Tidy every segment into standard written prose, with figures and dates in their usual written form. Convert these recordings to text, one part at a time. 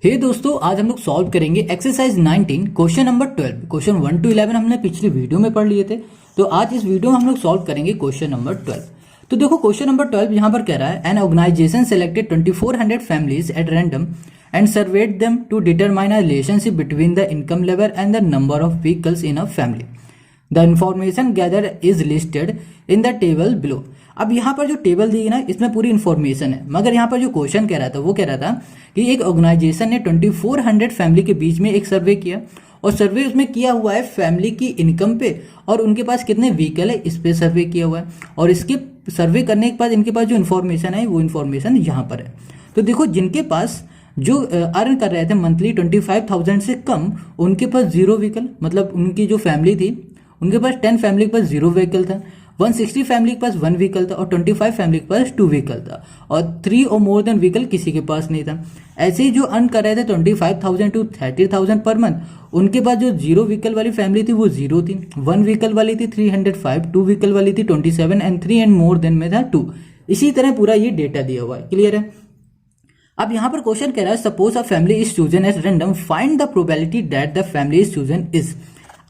दोस्तों, आज हम लोग सॉल्व करेंगे exercise 19 question number 12। Question 1 to 11 हमने पिछली वीडियो में पढ़ लिए थे। तो आज इस वीडियो में हम लोग सॉल्व करेंगे क्वेश्चन नंबर 12। तो देखो क्वेश्चन नंबर 12 यहाँ पर कह रहा है an organization selected 2400 families at random and surveyed them to determine a relationship between the income level and the number of vehicles in a family. The information gather is listed in the table below. अब यहाँ पर जो table दी है ना, इसमें पूरी information है, मगर यहाँ पर जो क्वेश्चन कह रहा था वो कह रहा था कि एक ऑर्गेनाइजेशन ने 2400 फैमिली के बीच में एक सर्वे किया और सर्वे उसमें किया हुआ है फैमिली की इनकम पे और उनके पास कितने व्हीकल है इस पे सर्वे किया हुआ है। और इसके सर्वे करने के बाद इनके पास जो इन्फॉर्मेशन है वो इन्फॉर्मेशन यहाँ पर है। तो देखो, जिनके पास जो अर्न कर रहे थे मंथली 25,000 से कम, उनके पास जीरो व्हीकल, मतलब उनकी जो फैमिली थी उनके पास 10 फैमिली के पास जीरो व्हीकल था, 160 फैमिली के पास 1 व्हीकल था और 25 फैमिली के पास 2 व्हीकल था और 3 और मोर देन व्हीकल किसी के पास नहीं था। ऐसे ही जो अर्न कर रहे थे 25,000 to 30,000 पर मंथ, उनके पास जो जीरो व्हीकल वाली फैमिली थी वो जीरो थी, 1 व्हीकल वाली थी 305, 2 व्हीकल वाली थी 27 एंड 3 एंड मोर देन में था 2। इसी तरह पूरा ये डेटा दिया हुआ है। क्लियर है? अब यहाँ पर क्वेश्चन कह रहा है suppose a family is chosen as random, find the probability that the family is chosen is.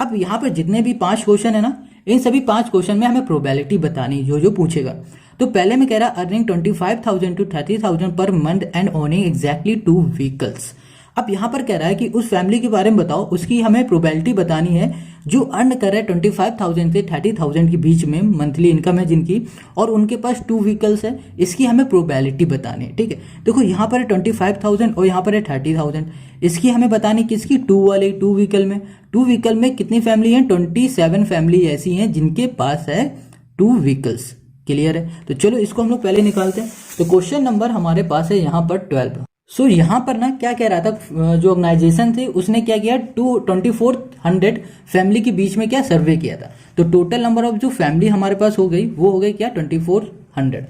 अब यहाँ पर जितने भी 5 क्वेश्चन है ना, इन सभी 5 क्वेश्चन में हमें प्रोबेबिलिटी बतानी जो पूछेगा। तो पहले में कह रहा है earning 25,000 to 30,000 per month and owning exactly 2 vehicles. अब यहाँ पर कह रहा है कि उस फैमिली के बारे में बताओ, उसकी हमें प्रोबेबिलिटी बतानी है जो अर्न कर रहा है 25,000 से 30,000 के बीच में मंथली इनकम है जिनकी, और उनके पास 2 व्हीकल्स है, इसकी हमें प्रोबेबिलिटी बतानी है। ठीक है, देखो यहाँ पर है 25,000 और यहाँ पर है 30,000, इसकी हमें बतानी किसकी, 2 व्हीकल में। 2 व्हीकल में कितनी फैमिली है, 27 फैमिली ऐसी हैं जिनके पास है 2 व्हीकल्स। क्लियर है? तो चलो इसको हम लोग पहले निकालते हैं। तो क्वेश्चन नंबर हमारे पास है यहाँ पर 12। सो यहाँ पर ना क्या कह रहा था, जो ऑर्गेनाइजेशन थी उसने क्या किया, 2400 फैमिली के बीच में क्या सर्वे किया था। तो टोटल नंबर ऑफ जो फैमिली हमारे पास हो गई वो हो गई क्या, 2400।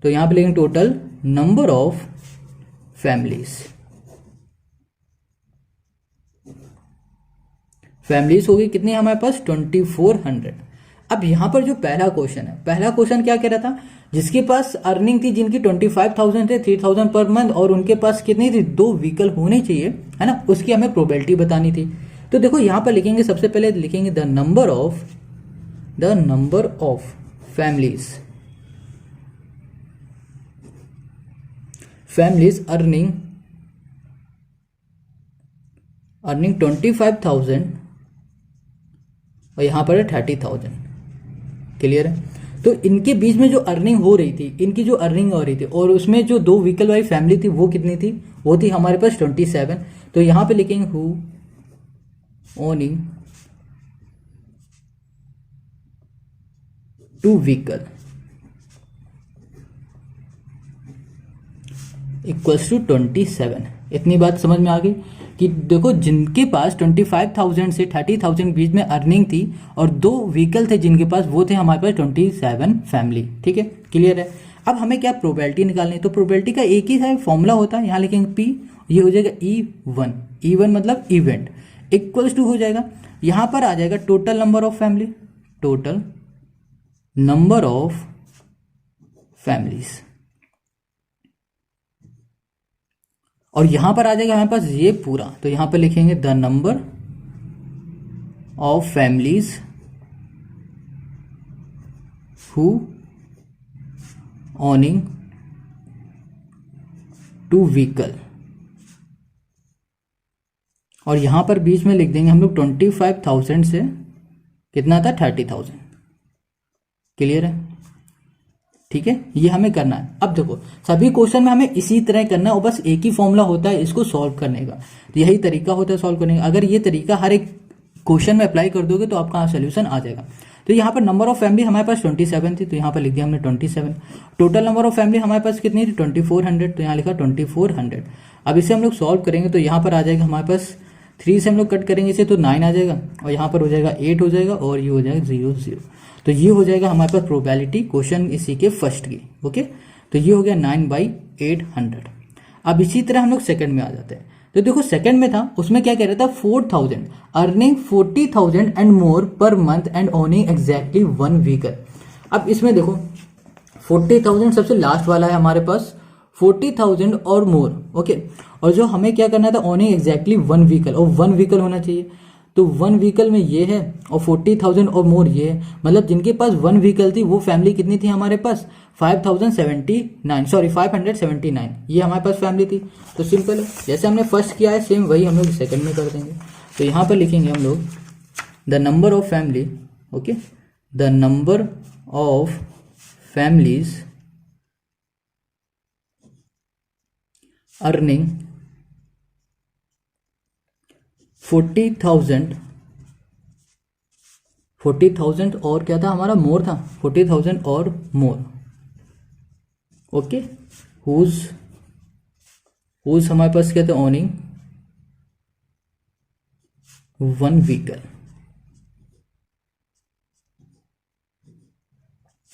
तो यहाँ पे लिखेंगे टोटल नंबर ऑफ फैमिलीज हो गई कितनी हमारे पास, 2400। अब यहाँ पर जो पहला क्वेश्चन है, पहला क्वेश्चन क्या कह रहा था, जिसके पास अर्निंग थी जिनकी 25,000 थे 3,000 पर मंथ और उनके पास कितनी थी, 2 व्हीकल होने चाहिए, है ना, उसकी हमें प्रोबेबिलिटी बतानी थी। तो देखो यहाँ पर लिखेंगे, सबसे पहले लिखेंगे the number of families earning 25,000 और यहाँ पर है 30,000। क्लियर है? तो इनके बीच में जो अर्निंग हो रही थी, इनकी जो अर्निंग हो रही थी और उसमें जो 2 व्हीकल वाली फैमिली थी वो कितनी थी, वो थी हमारे पास 27। तो यहां पे लिखेंगे who owning 2 vehicle equals to 27। इतनी बात समझ में आ गई कि देखो, जिनके पास 25,000 से 30,000 के बीच में अर्निंग थी और 2 व्हीकल थे जिनके पास, वो थे हमारे पास 27 फैमिली। ठीक है, क्लियर है? अब हमें क्या प्रोबेबिलिटी निकालनी है। तो प्रोबेबिलिटी का एक ही फॉर्मूला होता है, यहाँ लिखेंगे P, ये हो जाएगा E1 मतलब इवेंट, इक्वल्स टू हो जाएगा, यहाँ पर आ जाएगा टोटल नंबर ऑफ फैमिलीज, और यहां पर आ जाएगा हमारे पास ये पूरा। तो यहां पर लिखेंगे the number of families who owning 2 vehicle, और यहां पर बीच में लिख देंगे हम लोग 25,000 से कितना था, 30,000। क्लियर है? ठीक है, ये हमें करना है। अब देखो, सभी क्वेश्चन में हमें इसी तरह करना है और बस एक ही फॉर्मूला होता है इसको सॉल्व करने का, तो यही तरीका होता है सॉल्व करने का। अगर ये तरीका हर एक क्वेश्चन में अप्लाई कर दोगे तो आपका सोल्यूशन आ जाएगा। तो यहाँ पर नंबर ऑफ फैमिली हमारे पास 27 थी, तो यहाँ पर लिख दिया हमने 27। टोटल नंबर ऑफ फैमिली हमारे पास कितनी थी, 2400, तो यहाँ लिखा 2400। अब इसे हम लोग सॉल्व करेंगे तो यहाँ पर आ जाएगा हमारे पास 3 से हम लोग कट करेंगे इसे तो 9 आ जाएगा, और यहाँ पर हो जाएगा 8 हो जाएगा, और ये हो जाएगा 0। तो ये हो जाएगा हमारे पास प्रोबेबिलिटी क्वेश्चन इसी के फर्स्ट की। ओके, तो ये हो गया 9/800। अब इसी तरह हम लोग सेकंड में आ जाते हैं। तो देखो, सेकंड में था, उसमें क्या कह रहा था, 4,000 earning 40,000 and more per month and owning exactly 1 vehicle. अब इसमें देखो 40,000 सबसे लास्ट वाला है हमारे पास, 40,000 और मोर, ओके। और जो हमें क्या करना था, ओनिंग एग्जैक्टली वन व्हीकल, और वन व्हीकल होना चाहिए। तो वन व्हीकल में ये है और 40,000 और मोर ये है, मतलब जिनके पास वन व्हीकल थी वो फैमिली कितनी थी हमारे पास, 5,079, ये हमारे पास फैमिली थी। तो सिंपल है, जैसे हमने फर्स्ट किया है सेम वही हम लोग सेकंड में कर देंगे। तो यहाँ पर लिखेंगे हम लोग the number of family, okay, the number of families earning 40,000 और क्या था हमारा, मोर था, 40,000 और मोर, ओके। हुज हमारे पास क्या था, ओनिंग वन व्हीकल,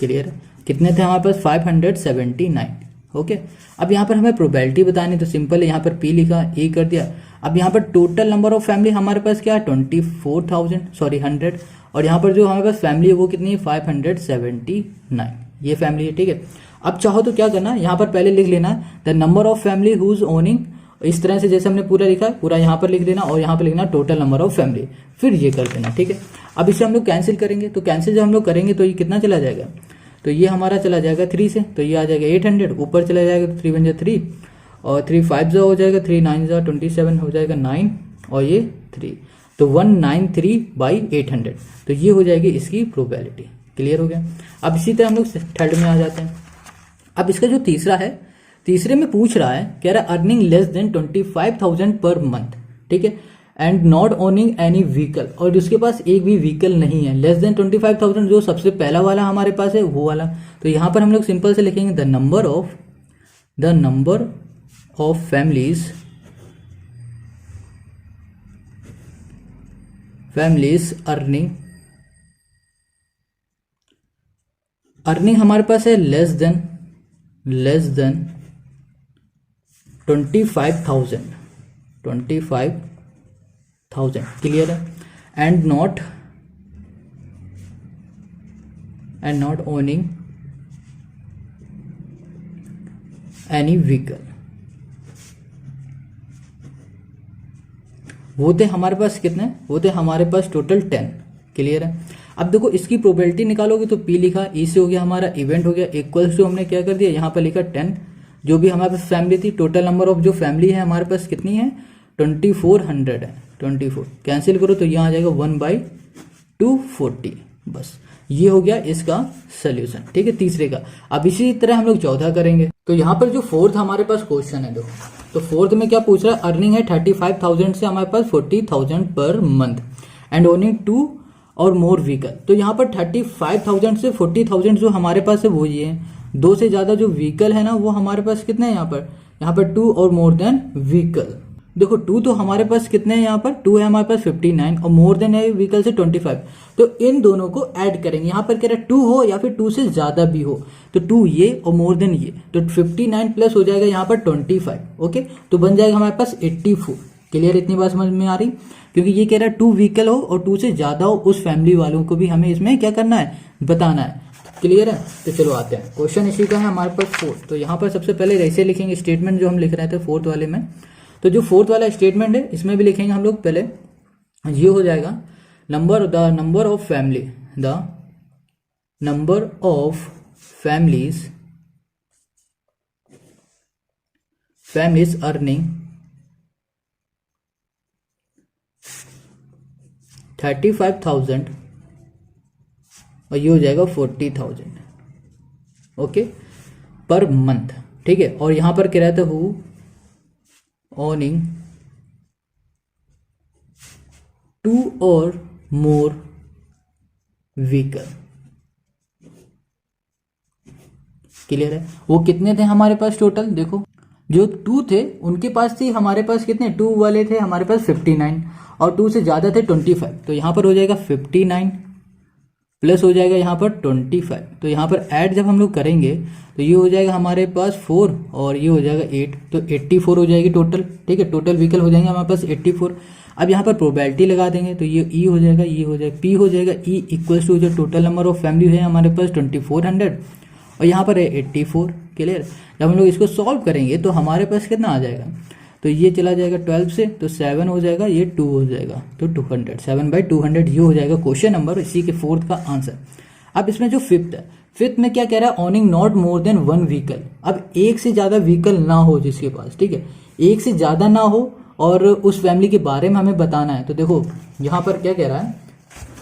क्लियर है। कितने थे हमारे पास, 579, ओके। अब यहाँ पर हमें प्रोबेबिलिटी बतानी, तो सिंपल है, यहाँ पर P लिखा, A कर दिया। अब यहाँ पर टोटल नंबर ऑफ फैमिली हमारे पास क्या है, 100, और यहाँ पर जो हमारे पास फैमिली है वो कितनी है, 579, ये फैमिली है, ठीक है। अब चाहो तो क्या करना, यहाँ पर पहले लिख लेना the number of family whose owning, इस तरह से जैसे हमने पूरा लिखा है पूरा यहाँ पर लिख देना, और यहाँ पर लिखना टोटल नंबर ऑफ फैमिली, फिर ये कर देना, ठीक है। अब इसे हम लोग कैंसिल करेंगे, तो कैंसिल जब हम लोग करेंगे तो ये कितना चला जाएगा, तो ये हमारा चला जाएगा 3 से, तो ये आ जाएगा 800, ऊपर चला जाएगा तो 3 बन जाए 3, और 3 5 हो जाएगा, 3 9 27 हो जाएगा 9, और ये 3, तो 193/800, तो ये हो जाएगी इसकी प्रोबेबिलिटी, क्लियर हो गया। अब इसी तरह हम लोग थर्ड में आ जाते हैं। अब इसका जो तीसरा है, तीसरे में पूछ रहा है, कह रहा है earning less than 25,000 per month, ठीक है, and not owning any vehicle, और उसके पास एक भी व्हीकल नहीं है। लेस देन 25,000 जो सबसे पहला वाला हमारे पास है वो वाला, तो यहाँ पर हम लोग सिंपल से लिखेंगे the number of families earning हमारे पास है लेस देन 25,000, क्लियर है, and not owning any vehicle, वो थे हमारे पास कितने, वो थे हमारे पास टोटल 10, क्लियर है। अब देखो इसकी प्रोबेबिलिटी निकालोगे तो P लिखा, E से हो गया हमारा, इवेंट हो गया, इक्वल्स टू हमने क्या कर दिया, यहाँ पर लिखा 10, जो भी हमारे पास फैमिली थी, टोटल नंबर ऑफ जो फैमिली है हमारे पास कितनी है, 2400 है, 24, कैंसिल करो तो यहाँ आ जाएगा 1/240, बस ये हो गया इसका सोल्यूशन, ठीक है, तीसरे का। अब इसी तरह हम लोग चौथा करेंगे। तो यहाँ पर जो फोर्थ हमारे पास क्वेश्चन है, देखो तो फोर्थ में क्या पूछ रहा है, अर्निंग है 35,000 से हमारे पास 40,000 पर मंथ एंड ओनिंग 2 और मोर व्हीकल। तो यहाँ पर 35,000 से 40,000 जो हमारे पास है वो ये है, 2 से ज्यादा जो व्हीकल है ना वो हमारे पास कितने हैं, यहाँ पर 2 और मोर देन व्हीकल। देखो 2 तो हमारे पास कितने हैं, यहाँ पर 2 है हमारे पास 59, और मोर देन है व्हीकल से 25, तो इन दोनों को ऐड करेंगे। यहाँ पर कह रहा है 2 हो या फिर 2 से ज्यादा भी हो, तो 2 ये और मोर देन ये, तो 59 प्लस हो जाएगा यहाँ पर 25, ओके, तो बन जाएगा हमारे पास 84, क्लियर, इतनी बात समझ में आ रही, क्योंकि ये कह रहा है 2 व्हीकल हो और 2 से ज्यादा हो, उस फैमिली वालों को भी हमें इसमें क्या करना है, बताना है, क्लियर है। तो चलो आते हैं, क्वेश्चन इसी का है हमारे पास फोर्थ। तो यहाँ पर सबसे पहले ऐसे लिखेंगे स्टेटमेंट जो हम लिख रहे थे फोर्थ वाले में, तो जो फोर्थ वाला स्टेटमेंट है इसमें भी लिखेंगे हम लोग पहले, ये हो जाएगा the number of families earning 35,000 और ये हो जाएगा 40,000, ओके, पर मंथ, ठीक है। और यहां पर क्या रहता है, हु ओनिंग 2 और मोर व्हीकल, क्लियर है। वो कितने थे हमारे पास टोटल, देखो जो 2 थे उनके पास थी हमारे पास कितने, 2 वाले थे हमारे पास 59 और 2 से ज्यादा थे 25, तो यहां पर हो जाएगा 59 प्लस हो जाएगा यहाँ पर 25, तो यहाँ पर ऐड जब हम लोग करेंगे तो ये हो जाएगा हमारे पास 4 और ये हो जाएगा 8, तो 84 हो जाएगी टोटल, ठीक है, टोटल व्हीकल हो जाएंगे हमारे पास 84। अब यहाँ पर प्रोबेबिलिटी लगा देंगे तो ये E हो जाएगा, ये हो जाएगा P हो जाएगा, E इक्वल्स टू जो टोटल नंबर ऑफ फैमिली है हमारे पास 2400 और यहाँ पर है 84, क्लियर। जब हम लोग इसको सॉल्व करेंगे तो हमारे पास कितना आ जाएगा, तो ये चला जाएगा 12 से, तो 7 हो जाएगा, ये 2 हो जाएगा, तो 200, 7/200 ये हो जाएगा क्वेश्चन नंबर इसी के फोर्थ का आंसर। अब इसमें जो फिफ्थ है, फिफ्थ में क्या कह रहा है, ऑनिंग नॉट मोर देन 1 व्हीकल। अब एक से ज्यादा व्हीकल ना हो जिसके पास, ठीक है, एक से ज्यादा ना हो और उस फैमिली के बारे में हमें बताना है। तो देखो यहाँ पर क्या कह रहा है,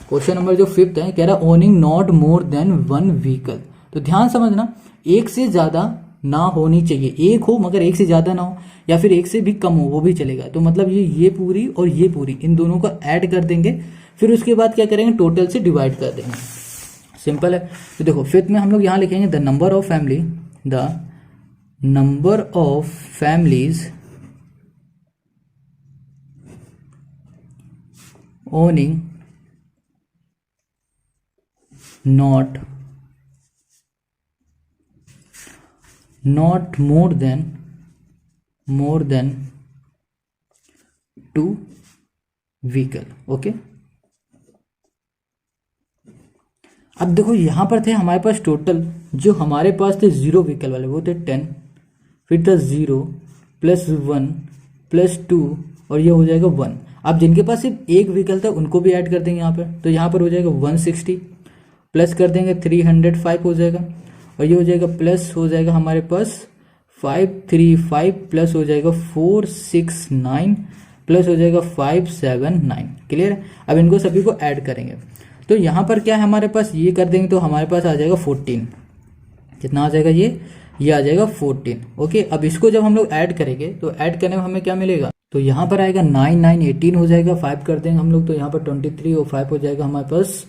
क्वेश्चन नंबर जो फिफ्थ है कह रहा है owning not more than 1 vehicle. तो ध्यान समझना, एक से ज्यादा ना होनी चाहिए, एक हो मगर एक से ज्यादा ना हो, या फिर एक से भी कम हो वो भी चलेगा। तो मतलब ये पूरी और ये पूरी, इन दोनों को ऐड कर देंगे, फिर उसके बाद क्या करेंगे, टोटल से डिवाइड कर देंगे, सिंपल है। तो देखो फिफ्थ में हम लोग यहाँ लिखेंगे the number of families owning not more than 2 vehicle. Okay, अब देखो यहां पर थे हमारे पास टोटल, जो हमारे पास थे 0 व्हीकल वाले वो थे 10, फिर था 0 + 1 + 2 और ये हो जाएगा 1। अब जिनके पास सिर्फ एक व्हीकल था उनको भी ऐड कर देंगे यहाँ पर, तो यहाँ पर हो जाएगा 160 प्लस कर देंगे 305 हो जाएगा, और ये हो जाएगा प्लस हो जाएगा हमारे पास 535 प्लस हो जाएगा 469 प्लस हो जाएगा 579। क्लियर है। अब इनको सभी को ऐड करेंगे, तो यहाँ पर क्या है हमारे पास, ये कर देंगे तो हमारे पास आ जाएगा 14। कितना आ जाएगा, ये आ जाएगा 14। ओके, अब इसको जब हम लोग ऐड करेंगे तो ऐड करने में हमें क्या मिलेगा, तो यहाँ पर आएगा 9 9 18 हो जाएगा, 5 कर देंगे हम लोग तो यहाँ पर 23 और 5 हो जाएगा हमारे पास,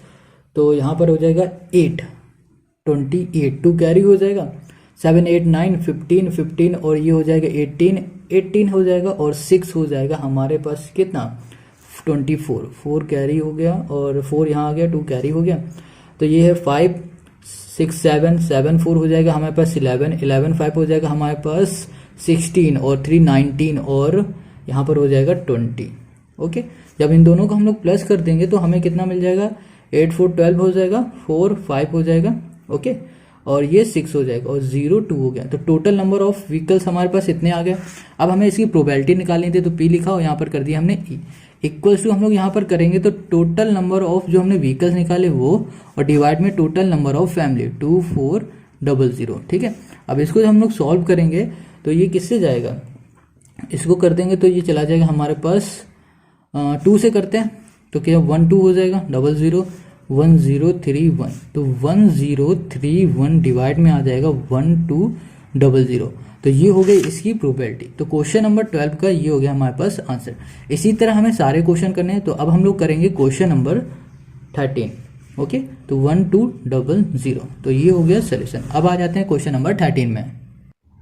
तो यहाँ पर हो जाएगा 8 28, 2 कैरी हो जाएगा, 7 8 9 15 15 और ये हो जाएगा 18 18 हो जाएगा, और 6 हो जाएगा हमारे पास कितना 24, 4 कैरी हो गया और 4 यहाँ आ गया, 2 कैरी हो गया, तो ये है 5 6 7 7 4 हो जाएगा हमारे पास 11 11 5 हो जाएगा हमारे पास 16 और 3 19 और यहाँ पर हो जाएगा 20। ओके, जब इन दोनों को हम लोग प्लस कर देंगे तो हमें कितना मिल जाएगा, 8 4 12 हो जाएगा, 4 5 हो जाएगा। ओके, और ये 6 हो जाएगा और 0 2 हो गया, तो टोटल नंबर ऑफ व्हीकल्स हमारे पास इतने आ गए। अब हमें इसकी प्रोबेबिलिटी निकालनी थी, तो P लिखा और यहाँ पर कर दिया हमने E इक्वल्स टू, हम लोग यहाँ पर करेंगे तो टोटल नंबर ऑफ जो हमने व्हीकल्स निकाले वो, और डिवाइड में टोटल नंबर ऑफ फैमिली 2400। ठीक है, अब इसको जब हम लोग सॉल्व करेंगे तो ये किससे जाएगा, इसको कर देंगे तो ये चला जाएगा हमारे पास 2 से करते हैं तो क्या 1 2 हो जाएगा, 00 1031, तो 1031 डिवाइड में आ जाएगा 1200, तो ये हो गई इसकी प्रोबेबिलिटी। तो क्वेश्चन नंबर 12 का ये हो गया हमारे पास आंसर। इसी तरह हमें सारे क्वेश्चन करने हैं, तो अब हम लोग करेंगे क्वेश्चन नंबर 13। ओके, तो 1200, तो ये हो गया सोल्यूशन। अब आ जाते हैं क्वेश्चन नंबर 13 में।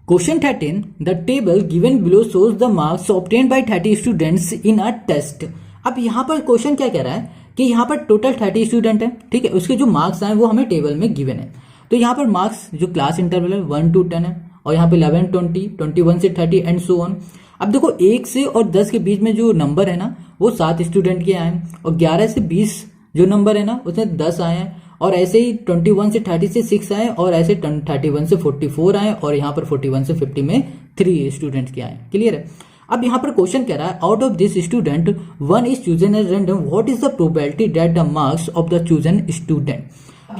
Question 13, the table given below shows the marks obtained by 30 students in a test. अब यहाँ पर क्वेश्चन क्या कह रहा है कि यहाँ पर टोटल 30 स्टूडेंट है, ठीक है, उसके जो मार्क्स आए वो हमें टेबल में गिवन है। तो यहाँ पर मार्क्स जो क्लास इंटरवल है 1 to 10 है, और यहाँ पे 11 20 21 से 30 एंड सो ऑन। अब देखो 1 से और 10 के बीच में जो नंबर है ना वो 7 स्टूडेंट के आए हैं, और 11 से 20 जो नंबर है ना उसमें 10 आए हैं, और ऐसे ही 21 से 30 से 6 आए, और ऐसे 31 से 44 आए, और यहाँ पर 41 से 50 में 3 स्टूडेंट के आए। क्लियर है। अब यहाँ पर क्वेश्चन कह रहा है out of this student 1 is chosen as random, what is the probability that the marks of the chosen student.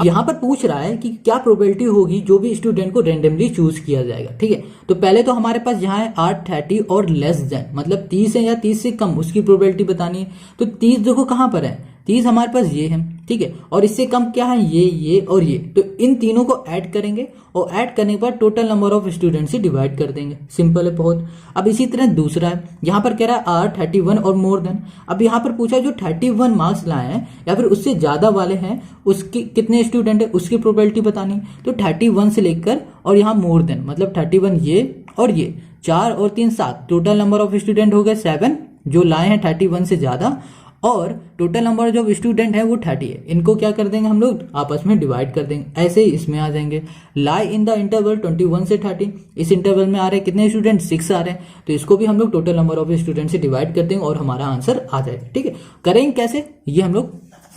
यहाँ पर पूछ रहा है कि क्या प्रोबेबिलिटी होगी जो भी स्टूडेंट को रैंडमली चूज किया जाएगा। ठीक है, तो पहले तो हमारे पास यहाँ है 8 30 और लेस देन, मतलब 30 है या 30 से कम, उसकी प्रोबेबिलिटी बतानी है। तो 30 देखो कहाँ पर है, 30 हमारे पास ये है, ठीक है, और इससे कम क्या है, ये और ये, तो इन तीनों को ऐड करेंगे, और ऐड करने के बाद टोटल नंबर ऑफ स्टूडेंट से डिवाइड कर देंगे। सिंपल है बहुत। अब इसी तरह दूसरा है, यहाँ पर कह रहा है आर 31 और मोर देन। अब यहाँ पर पूछा जो 31 मार्क्स लाए हैं या फिर उससे ज्यादा वाले हैं उसके कितने स्टूडेंट है उसकी प्रोबेबिलिटी बतानी। तो 31 से लेकर और यहाँ मोर देन, मतलब 31 ये और ये, 4 और 3 7, टोटल नंबर ऑफ स्टूडेंट हो गए 7 जो लाए हैं 31 से ज्यादा, और टोटल नंबर जो स्टूडेंट है वो 30 है। इनको क्या कर देंगे हम लोग आपस में डिवाइड कर देंगे, ऐसे ही इसमें आ जाएंगे। लाई इन द इंटरवल 21 से 30, इस इंटरवल में आ रहे हैं कितने स्टूडेंट, 6 आ रहे हैं, तो इसको भी हम लोग टोटल नंबर ऑफ स्टूडेंट से डिवाइड कर देंगे और हमारा आंसर आ जाएगा। ठीक है, करेंगे कैसे ये हम लोग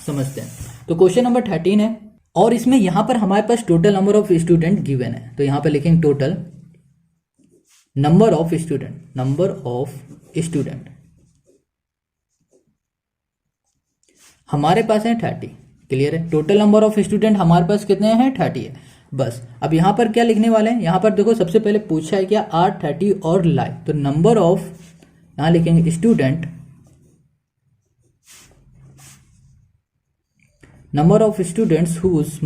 समझते हैं। तो क्वेश्चन नंबर 13 है, और इसमें यहां पर हमारे पास total number of student given है, तो यहां पर लिखेंगे टोटल नंबर ऑफ स्टूडेंट हमारे पास है 30। क्लियर है, टोटल नंबर ऑफ स्टूडेंट हमारे पास कितने हैं, 30 है। बस अब यहां पर क्या लिखने वाले हैं, यहां पर देखो सबसे पहले पूछा है क्या, आर 30 और लाई, तो नंबर ऑफ, यहां लिखेंगे student, number of students whose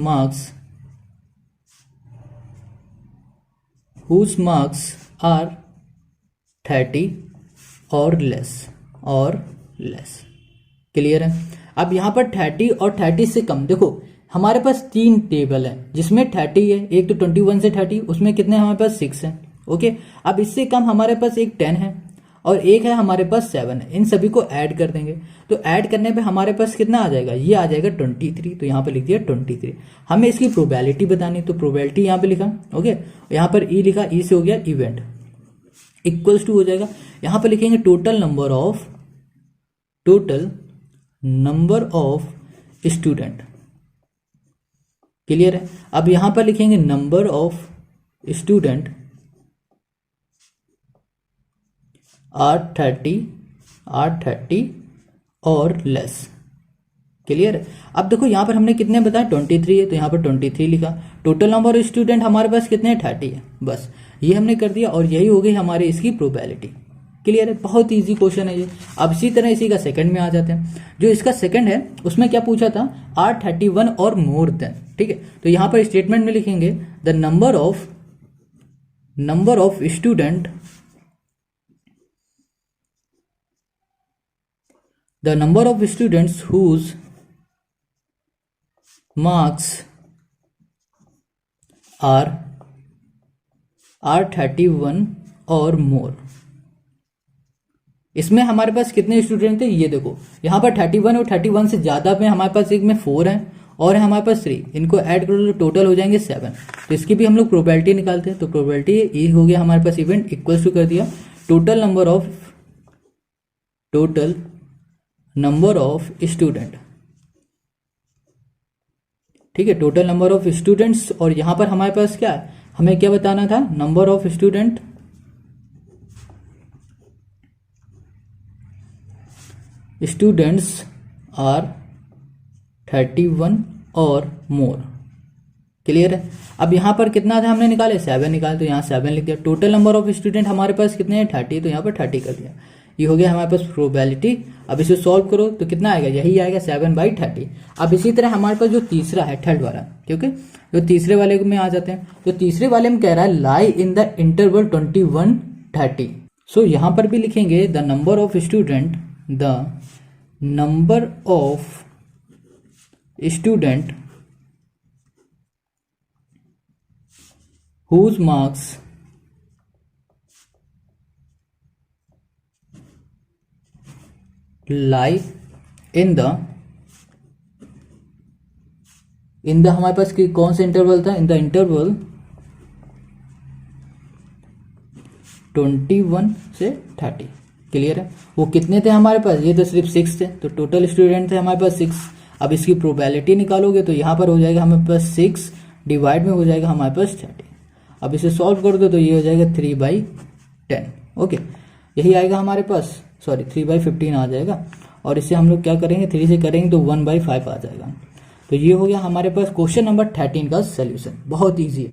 marks are 30 or less. Clear है। अब यहां पर 30 और 30 से कम, देखो हमारे पास 3 टेबल है जिसमें 30 है, एक तो 21 से 30, उसमें कितने हमारे पास 6 है। ओके, अब इससे कम हमारे पास एक 10 है और एक है हमारे पास 7 है। इन सभी को ऐड कर देंगे, तो ऐड करने पे हमारे पास कितना आ जाएगा, ये आ जाएगा 23। तो यहाँ पे लिख दिया 23। हमें इसकी प्रोबेबिलिटी बतानी, तो प्रोबेबिलिटी यहाँ पे लिखा। ओके, यहाँ पर ई लिखा, ई से हो गया इवेंट, इक्वल्स टू हो जाएगा, यहाँ पे लिखेंगे total number of student. Clear है। अब यहां पर लिखेंगे number of student are 30 or less. Clear है। अब देखो यहां पर हमने कितने बताया, 23 है, तो यहां पर 23 लिखा। टोटल नंबर ऑफ स्टूडेंट हमारे पास कितने हैं, 30 है। बस ये हमने कर दिया और यही हो गई हमारी इसकी प्रोबेबिलिटी। क्लियर है, बहुत इजी क्वेश्चन है ये। अब इसी तरह इसी का सेकंड में आ जाते हैं। जो इसका सेकंड है उसमें क्या पूछा था, आर 31 और मोर देन। ठीक है, तो यहां पर स्टेटमेंट में लिखेंगे the number of students whose marks are 31 or मोर। इसमें हमारे पास कितने स्टूडेंट थे, ये देखो यहां पर 31 और 31 से ज्यादा में हमारे पास एक में 4 है और है हमारे पास 3, इनको ऐड करो तो टोटल हो जाएंगे 7। तो इसकी भी हम लोग प्रोबेबिलिटी निकालते हैं, तो प्रोबेबिलिटी ई हो गया हमारे पास इवेंट, इक्वल्स टू कर दिया टोटल नंबर ऑफ स्टूडेंट। ठीक है, टोटल नंबर ऑफ स्टूडेंट्स, और यहां पर हमारे पास क्या है, हमें क्या बताना था, number of student are 31 or more. Clear है। अब यहां पर कितना था हमने निकाले, 7 निकाले, तो यहाँ 7 लिख दिया। टोटल नंबर ऑफ स्टूडेंट हमारे पास कितने हैं, 30, तो यहाँ पर 30 कर दिया। ये हो गया हमारे पास प्रोबेबिलिटी। अब इसे सॉल्व करो तो कितना आएगा, यही आएगा 7/30। अब इसी तरह हमारे पास जो तीसरा है, थर्ड वाला, ठीक है, जो तीसरे वाले में आ जाते हैं। तो तीसरे वाले में कह रहा है लाई इन द इंटरवल 21-30। सो यहां पर भी लिखेंगे the number of student whose marks lie in the हमारे पास कौन सा इंटरवल था, इन द इंटरवल 21 से 30। क्लियर है। वो कितने थे हमारे पास, ये तो सिर्फ 6 थे, तो टोटल स्टूडेंट थे हमारे पास 6। अब इसकी प्रोबेबिलिटी निकालोगे तो यहाँ पर हो जाएगा हमारे पास 6 डिवाइड में हो जाएगा हमारे पास 30। अब इसे सॉल्व कर दो तो ये हो जाएगा 3/10। ओके, यही आएगा हमारे पास, सॉरी 3/15 आ जाएगा। और इसे हम लोग क्या करेंगे, 3 से करेंगे तो 1/5 आ जाएगा। तो ये हो गया हमारे पास क्वेश्चन नंबर 13 का सोल्यूशन। बहुत ईजी है।